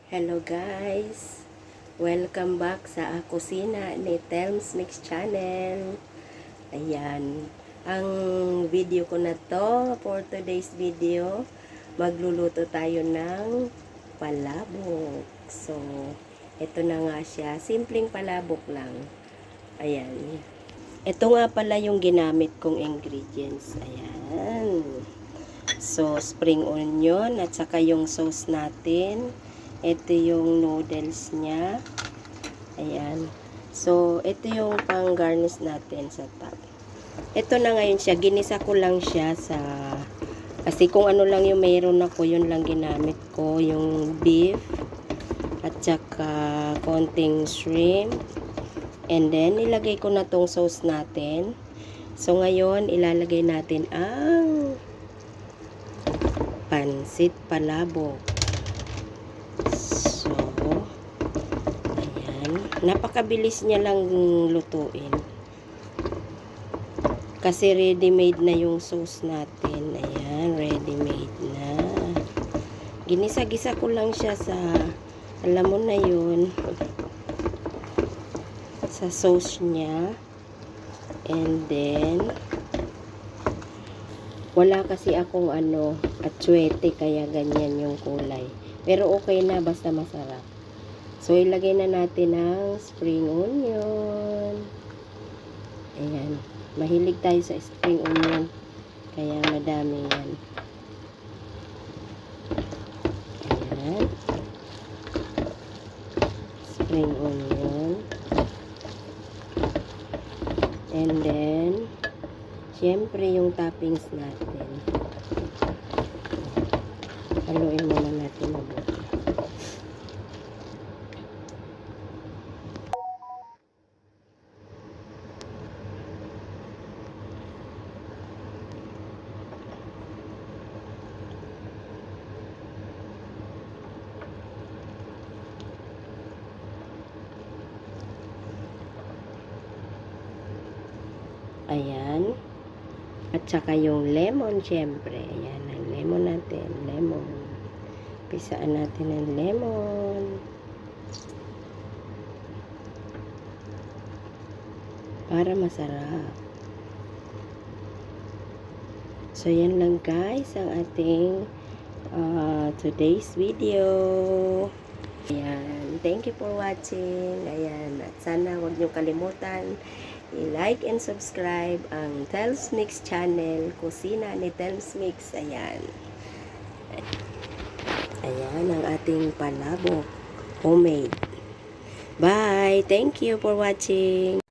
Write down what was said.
Hello guys! Welcome back sa kusina ni Telms Mix Channel. Ayan. Ang video ko na to, for today's video, magluluto tayo ng palabok. So, ito na nga siya. Simpleng palabok lang. Ayan. Ito nga pala yung ginamit kong ingredients. Ayan. So, spring onion at saka yung sauce natin. Ito yung noodles niya. Ayan. So, ito yung pang-garnish natin sa top. Ito na ngayon siya. Ginisa ko lang siya sa... Kasi kung ano lang yung mayroon ako, yun lang ginamit ko. Yung beef. At saka konting shrimp. And then, ilagay ko na tong sauce natin. So, ngayon, ilalagay natin ang pansit palabok. So, ayan. Napakabilis niya lang lutuin. Kasi ready-made na yung sauce natin. Ayan, ready-made na. Ginisa-gisa ko lang siya sa, alam mo na yun, sa sauce niya. And then, wala kasi akong atsuete, kaya ganyan yung kulay. Pero okay na, basta masarap. So, ilagay na natin ang spring onion. Ayan. Mahilig tayo sa spring onion. Kaya madami yan. Ayan. Spring onion. And then, syempre yung toppings natin. Haluin muna natin mabuti. Ayan. At saka yung lemon, syempre. Ayan, ang lemon natin. Lemon. Pisaan natin ang lemon. Para masarap. So, yan lang guys ang ating today's video. Ayan. Thank you for watching. Ayan. At sana huwag niyo kalimutan i-like and subscribe ang Telms Mix Channel. Kusina ni Telms Mix. Ayan. Ayan ang ating palabok. Homemade. Bye! Thank you for watching.